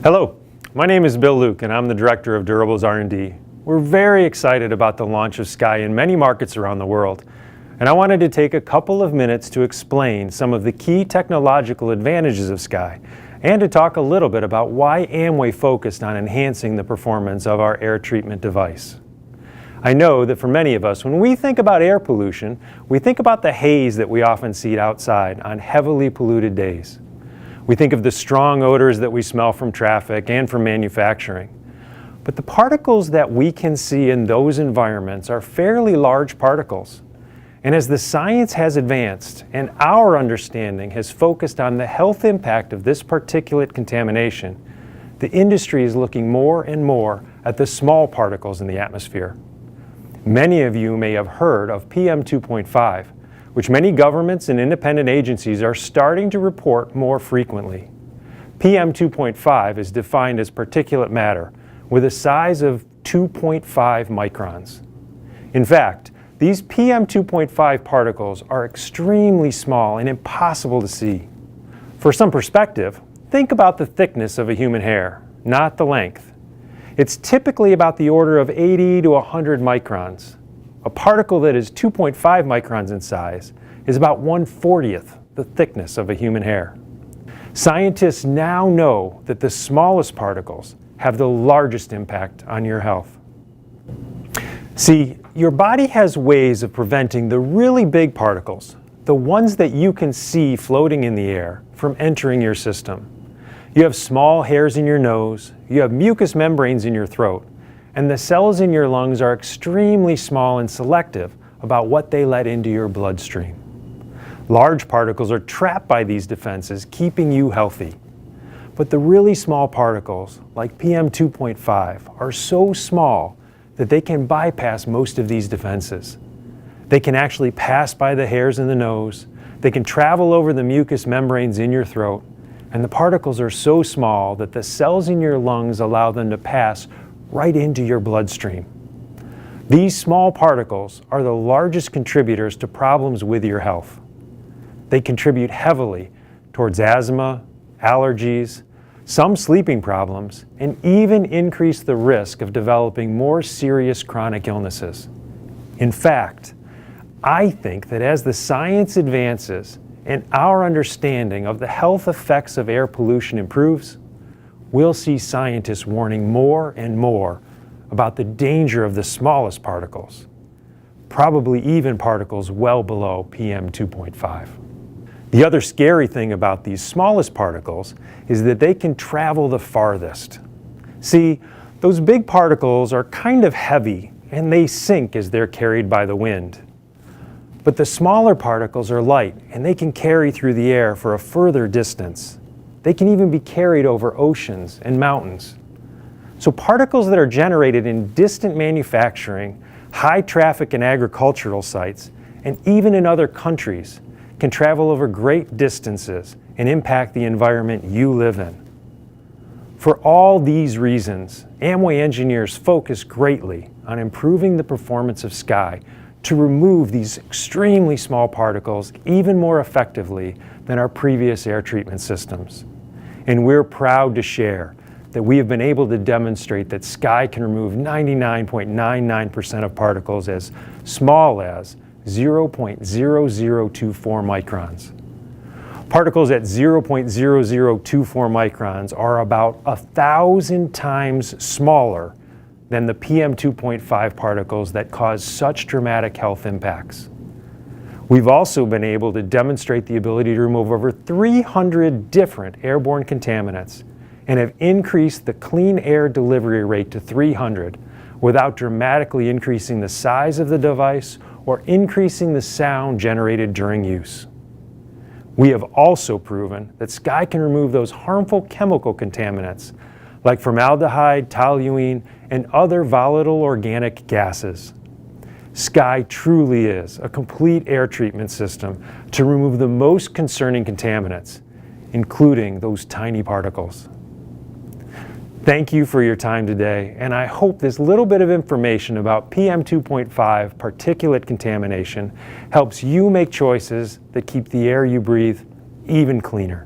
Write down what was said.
Hello, my name is Bill Luke and I'm the Director of Durables R&D. We're very excited about the launch of Sky in many markets around the world, and I wanted to take a couple of minutes to explain some of the key technological advantages of Sky and to talk a little bit about why Amway focused on enhancing the performance of our air treatment device. I know that for many of us, when we think about air pollution, we think about the haze that we often see outside on heavily polluted days. We think of the strong odors that we smell from traffic and from manufacturing. But the particles that we can see in those environments are fairly large particles. And as the science has advanced and our understanding has focused on the health impact of this particulate contamination, the industry is looking more and more at the small particles in the atmosphere. Many of you may have heard of PM2.5, which many governments and independent agencies are starting to report more frequently. PM2.5 is defined as particulate matter with a size of 2.5 microns. In fact, these PM2.5 particles are extremely small and impossible to see. For some perspective, think about the thickness of a human hair, not the length. It's typically about the order of 80 to 100 microns. A particle that is 2.5 microns in size is about 1/40th the thickness of a human hair. Scientists now know that the smallest particles have the largest impact on your health. See, your body has ways of preventing the really big particles, the ones that you can see floating in the air, from entering your system. You have small hairs in your nose, you have mucous membranes in your throat, and the cells in your lungs are extremely small and selective about what they let into your bloodstream. Large particles are trapped by these defenses, keeping you healthy. But the really small particles, like PM2.5, are so small that they can bypass most of these defenses. They can actually pass by the hairs in the nose, they can travel over the mucous membranes in your throat, and the particles are so small that the cells in your lungs allow them to pass right into your bloodstream. These small particles are the largest contributors to problems with your health. They contribute heavily towards asthma, allergies, some sleeping problems, and even increase the risk of developing more serious chronic illnesses. In fact, I think that as the science advances and our understanding of the health effects of air pollution improves, we'll see scientists warning more and more about the danger of the smallest particles, probably even particles well below PM2.5. The other scary thing about these smallest particles is that they can travel the farthest. See, those big particles are kind of heavy and they sink as they're carried by the wind. But the smaller particles are light and they can carry through the air for a further distance. They can even be carried over oceans and mountains. So particles that are generated in distant manufacturing, high traffic and agricultural sites, and even in other countries can travel over great distances and impact the environment you live in. For all these reasons, Amway engineers focus greatly on improving the performance of Sky to remove these extremely small particles even more effectively than our previous air treatment systems. And we're proud to share that we have been able to demonstrate that Sky can remove 99.99% of particles as small as 0.0024 microns. Particles at 0.0024 microns are about 1,000 times smaller than the PM2.5 particles that cause such dramatic health impacts. We've also been able to demonstrate the ability to remove over 300 different airborne contaminants and have increased the clean air delivery rate to 300 without dramatically increasing the size of the device or increasing the sound generated during use. We have also proven that Sky can remove those harmful chemical contaminants like formaldehyde, toluene, and other volatile organic gases. Sky truly is a complete air treatment system to remove the most concerning contaminants, including those tiny particles. Thank you for your time today, and I hope this little bit of information about PM2.5 particulate contamination helps you make choices that keep the air you breathe even cleaner.